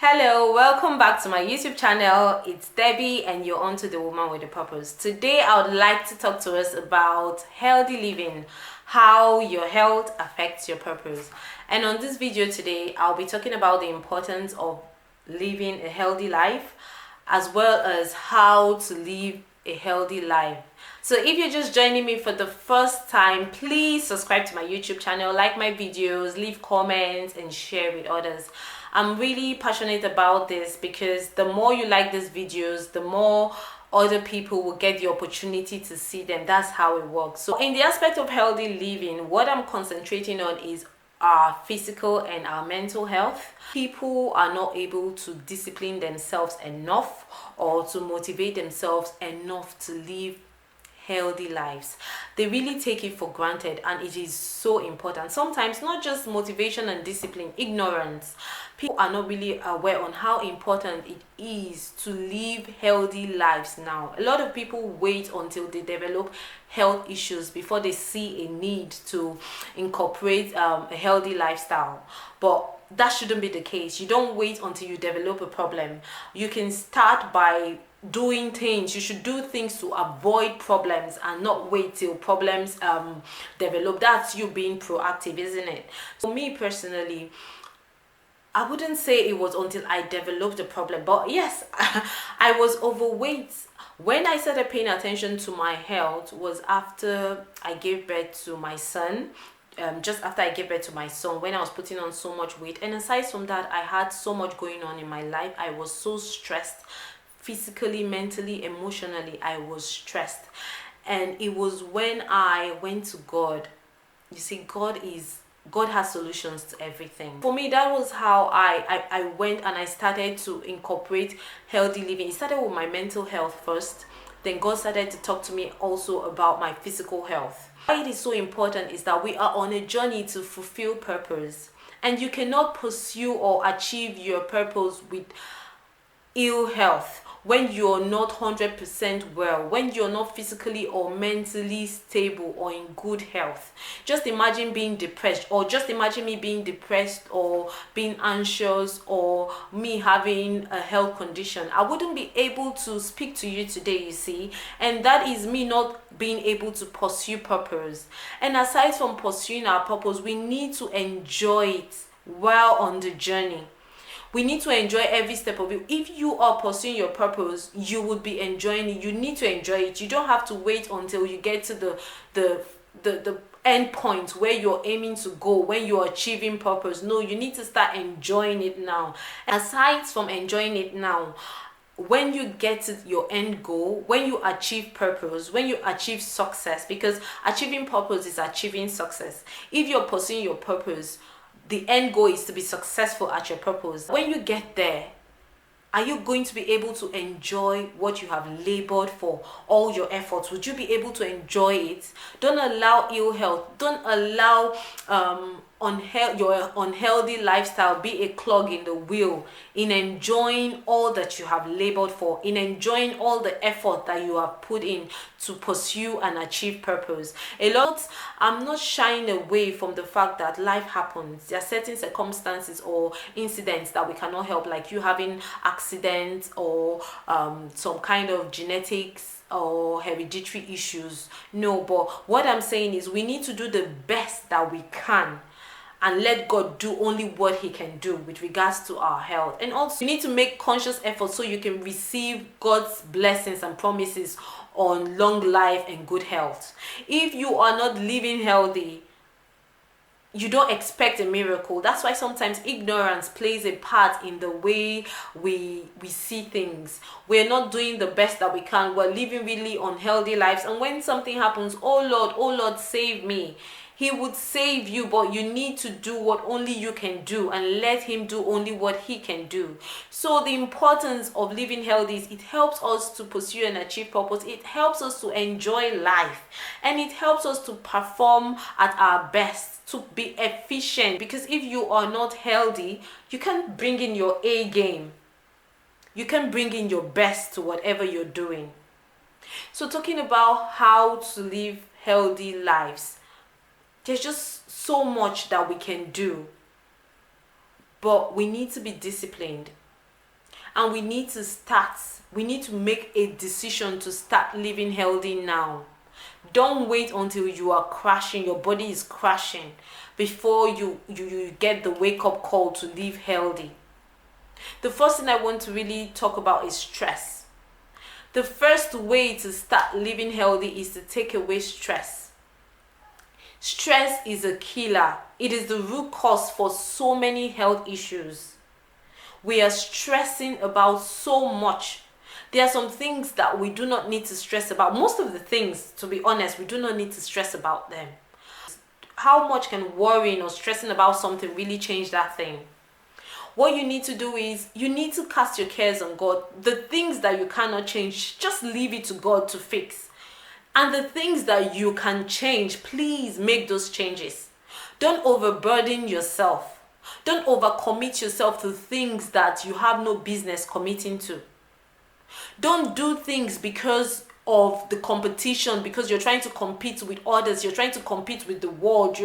Hello, welcome back to my YouTube channel. It's Debbie and you're on to the Woman with a Purpose. Today I would like to talk to us about healthy living, how your health affects your purpose. And on this video today, I'll be talking about the importance of living a healthy life as well as how to live a healthy life. So if you're just joining me for the first time, please subscribe to my YouTube channel, like my videos, leave comments and share with others. I'm really passionate about this because the more you like these videos, the more other people will get the opportunity to see them. That's how it works. So in the aspect of healthy living, what I'm concentrating on is our physical and our mental health. People are not able to discipline themselves enough or to motivate themselves enough to live healthy lives. They really take it for granted, and it is so important. Sometimes not just motivation and discipline, ignorance. People are not really aware on how important it is to live healthy lives now. A lot of people wait until they develop health issues before they see a need to incorporate a healthy lifestyle, but that shouldn't be the case. You don't wait until you develop a problem. You can start by doing things. You should do things to avoid problems and not wait till problems develop. That's you being proactive, isn't it? For me personally, I wouldn't say it was until I developed a problem, but yes, I was overweight. When I started paying attention to my health was after I gave birth to my son. Just after I gave birth to my son, when I was putting on so much weight, and aside from that, I had so much going on in my life. I was so stressed, physically, mentally, emotionally. I was stressed, and it was when I went to God. You see, God has solutions to everything. For me, that was how I went and I started to incorporate healthy living. It started with my mental health first. Then God started to talk to me also about my physical health. Why it is so important is that we are on a journey to fulfill purpose. And you cannot pursue or achieve your purpose with ill health, when you're not 100% well, when you're not physically or mentally stable or in good health. Just imagine being depressed, or just imagine me being depressed or being anxious, or me having a health condition. I wouldn't be able to speak to you today, you see, and that is me not being able to pursue purpose. And aside from pursuing our purpose, we need to enjoy it while on the journey. We need to enjoy every step of it. If you are pursuing your purpose, you would be enjoying it. You need to enjoy it. You don't have to wait until you get to the end point where you're aiming to go, when you're achieving purpose. No, you need to start enjoying it now. Aside from enjoying it now, when you get to your end goal, when you achieve purpose, when you achieve success, because achieving purpose is achieving success. If you're pursuing your purpose, the end goal is to be successful at your purpose. When you get there, are you going to be able to enjoy what you have labored for, all your efforts? Would you be able to enjoy it? Don't allow ill health. Don't allow your unhealthy lifestyle be a clog in the wheel in enjoying all that you have labored for, in enjoying all the effort that you have put in to pursue and achieve purpose. I'm not shying away from the fact that life happens. There are certain circumstances or incidents that we cannot help, like you having accidents or some kind of genetics or hereditary issues. No, but what I'm saying is we need to do the best that we can and let God do only what he can do with regards to our health. And also, you need to make conscious efforts so you can receive God's blessings and promises on long life and good health. If you are not living healthy, you don't expect a miracle. That's why sometimes ignorance plays a part in the way we see things. We're not doing the best that we can. We're living really unhealthy lives. And when something happens, oh Lord, save me. He would save you, but you need to do what only you can do and let him do only what he can do. So the importance of living healthy is it helps us to pursue and achieve purpose. It helps us to enjoy life, and it helps us to perform at our best, to be efficient. Because if you are not healthy, you can't bring in your A game. You can bring in your best to whatever you're doing. So talking about how to live healthy lives, there's just so much that we can do, but we need to be disciplined. And we need to make a decision to start living healthy now. Don't wait until you are crashing, your body is crashing, before you get the wake-up call to live healthy. The first thing I want to really talk about is stress. The first way to start living healthy is to take away stress. Stress is a killer. It is the root cause for so many health issues. We are stressing about so much. There are some things that we do not need to stress about. Most of the things, to be honest, we do not need to stress about them. How much can worrying or stressing about something really change that thing? What you need to do is you need to cast your cares on God. The things that you cannot change, just leave it to God to fix. And the things that you can change, please make those changes. Don't overburden yourself. Don't overcommit yourself to things that you have no business committing to. Don't do things because of the competition, because you're trying to compete with others, you're trying to compete with the world,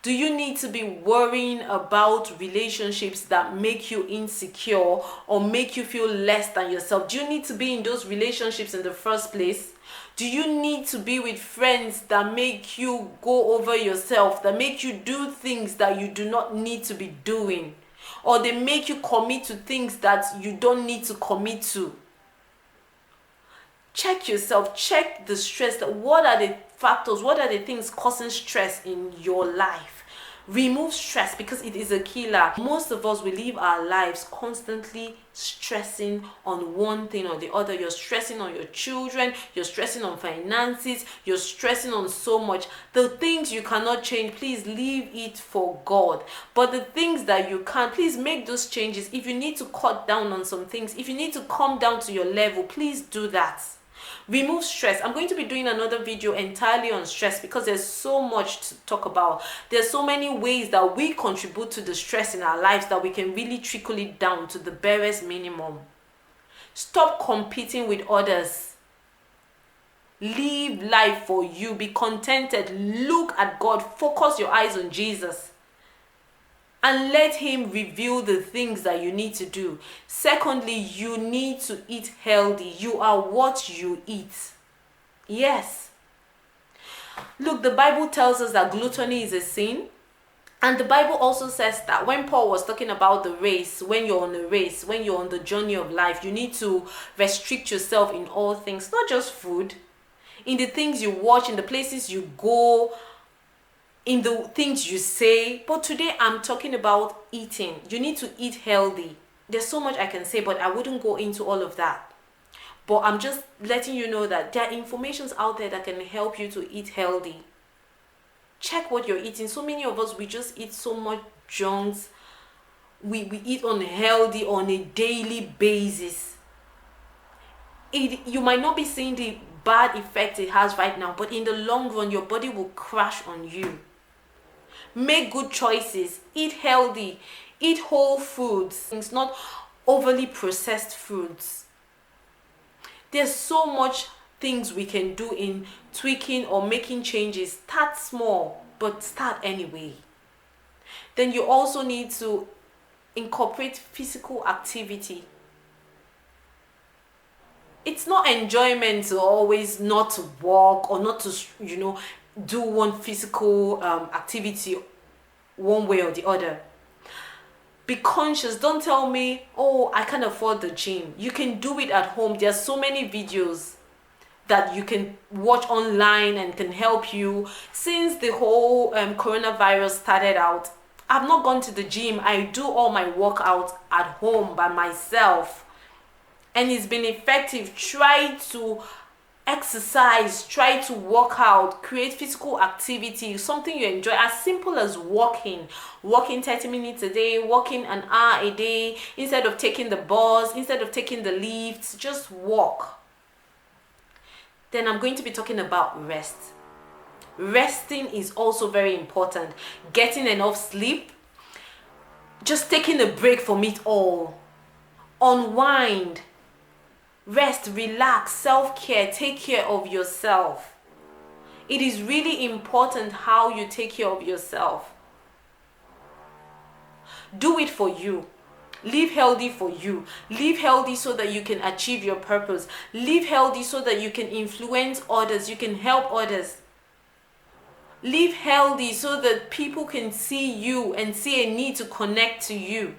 do you need to be worrying about relationships that make you insecure or make you feel less than yourself? Do you need to be in those relationships in the first place? Do you need to be with friends that make you go over yourself, that make you do things that you do not need to be doing, or they make you commit to things that you don't need to commit to? Check yourself, check the stress. What are the factors, what are the things causing stress in your life? Remove stress, because it is a killer. Most of us, we live our lives constantly stressing on one thing or the other. You're stressing on your children, you're stressing on finances, you're stressing on so much. The things you cannot change, please leave it for God. But the things that you can, please make those changes. If you need to cut down on some things, if you need to come down to your level, please do that. Remove stress. I'm going to be doing another video entirely on stress, because there's so much to talk about. There's so many ways that we contribute to the stress in our lives that we can really trickle it down to the barest minimum. Stop competing with others. Live life for you. Be contented. Look at God. Focus your eyes on Jesus. And let him reveal the things that you need to do. Secondly, you need to eat healthy. You are what you eat. Yes. Look, the Bible tells us that gluttony is a sin. And the Bible also says that when Paul was talking about the race, when you're on a race, when you're on the journey of life, you need to restrict yourself in all things, not just food, in the things you watch, in the places you go, in the things you say. But today I'm talking about eating. You need to eat healthy. There's so much I can say, but I wouldn't go into all of that. But I'm just letting you know that there are informations out there that can help you to eat healthy. Check what you're eating. So many of us, we just eat so much junks. We eat unhealthy on a daily basis. You might not be seeing the bad effect it has right now, but in the long run, your body will crash on you. Make good choices. Eat healthy. Eat whole foods. It's not overly processed foods. There's so much things we can do in tweaking or making changes. Start small, but start anyway. Then you also need to incorporate physical activity. It's not enjoyment to always not to walk or not to, do one physical activity one way or the other. Be conscious. Don't tell me, oh, I can't afford the gym. You can do it at home. There are so many videos that you can watch online and can help you. Since the whole coronavirus started out, I've not gone to the gym. I do all my workouts at home by myself, and it's been effective. Try to exercise, try to work out, create physical activity, something you enjoy, as simple as walking 30 minutes a day, walking an hour a day, instead of taking the bus, instead of taking the lifts, just walk. Then I'm going to be talking about rest. Resting is also very important. Getting enough sleep, just taking a break from it all. Unwind. Rest, relax, self-care, take care of yourself. It is really important how you take care of yourself. Do it for you. Live healthy for you. Live healthy so that you can achieve your purpose. Live healthy so that you can influence others, you can help others. Live healthy so that people can see you and see a need to connect to you.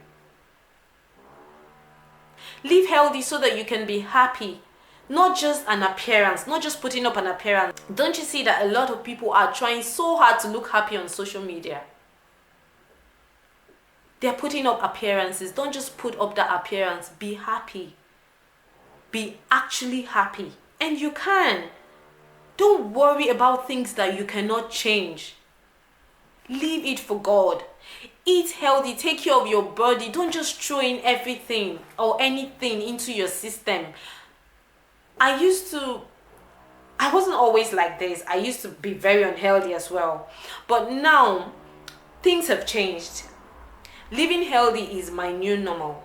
Live healthy so that you can be happy. Not just an appearance, not just putting up an appearance. Don't you see that a lot of people are trying so hard to look happy on social media? They're putting up appearances. Don't just put up that appearance. Be happy. Be actually happy. And you can. Don't worry about things that you cannot change. Leave it for God. Eat healthy. Take care of your body. Don't just throw in everything or anything into your system. I wasn't always like this. I used to be very unhealthy as well. But now, things have changed. Living healthy is my new normal.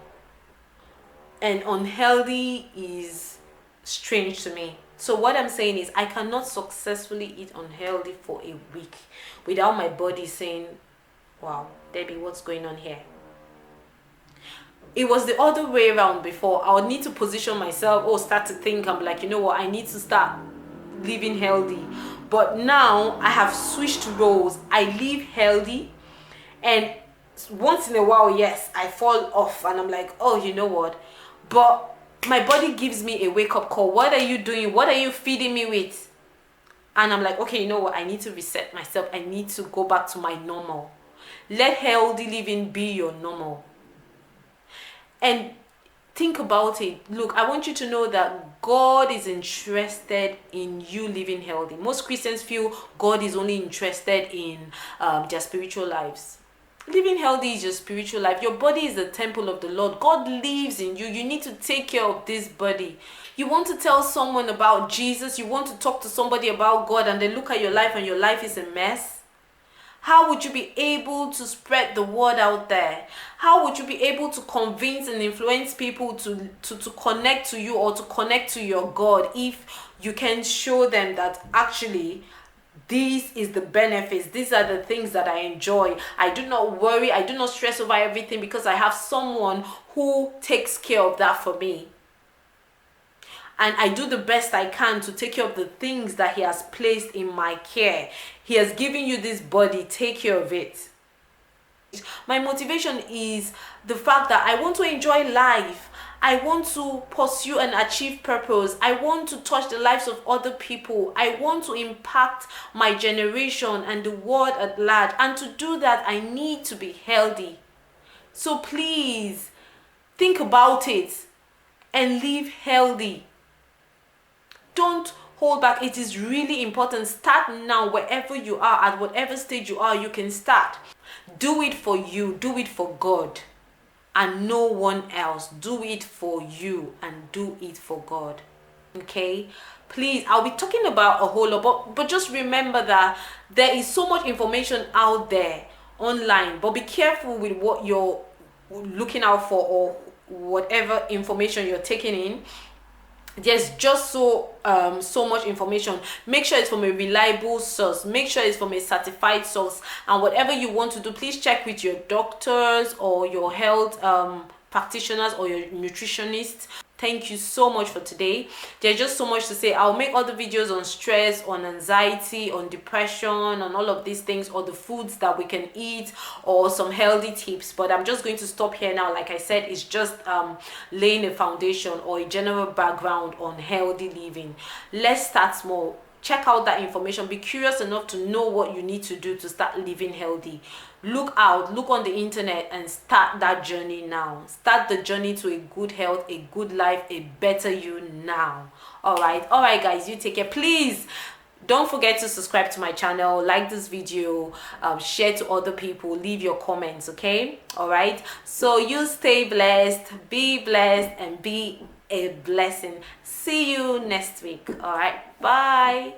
And unhealthy is strange to me. So what I'm saying is I cannot successfully eat unhealthy for a week without my body saying, wow, Debbie, what's going on here? It was the other way around before. I would need to position myself or start to think, I'm like, you know what, I need to start living healthy. But now I have switched roles. I live healthy, and once in a while, yes, I fall off and I'm like, oh, you know what? But my body gives me a wake-up call. What are you doing? What are you feeding me with? And I'm like, okay, you know what? I need to reset myself. I need to go back to my normal. Let healthy living be your normal. And think about it. Look, I want you to know that God is interested in you living healthy. Most Christians feel God is only interested in their spiritual lives. Living healthy is your spiritual life. Your body is the temple of the Lord. God lives in you. You need to take care of this body. You want to tell someone about Jesus. You want to talk to somebody about God, and they look at your life and your life is a mess. How would you be able to spread the word out there? How would you be able to convince and influence people to connect to you or to connect to your God if you can show them that actually this is the benefits, these are the things that I enjoy. I do not worry, I do not stress over everything because I have someone who takes care of that for me. And I do the best I can to take care of the things that He has placed in my care. He has given you this body, take care of it. My motivation is the fact that I want to enjoy life. I want to pursue and achieve purpose. I want to touch the lives of other people. I want to impact my generation and the world at large. And to do that, I need to be healthy. So please, think about it and live healthy. Don't hold back. It is really important. Start now. Wherever you are, at whatever stage you are, you can start. Do it for you. Do it for God and no one else. Do it for you and do it for God. Okay, please, I'll be talking about a whole lot, but just remember that there is so much information out there online, but be careful with what you're looking out for or whatever information you're taking in. There's just so much information. Make sure it's from a reliable source. Make sure it's from a certified source. And whatever you want to do, please check with your doctors or your health practitioners or your nutritionists. Thank you so much for today. There's just so much to say. I'll make other videos on stress, on anxiety, on depression, on all of these things, or the foods that we can eat, or some healthy tips. But I'm just going to stop here now. Like I said, it's just laying a foundation or a general background on healthy living. Let's start small. Check out that information. Be curious enough to know what you need to do to start living healthy. Look out, look on the internet and start that journey now. Start the journey to a good health, a good life, a better you now. All right guys, you take care. Please don't forget to subscribe to my channel, like this video, share to other people, leave your comments. Okay, all right, so you stay blessed, be blessed, and be a blessing. See you next week. All right, bye.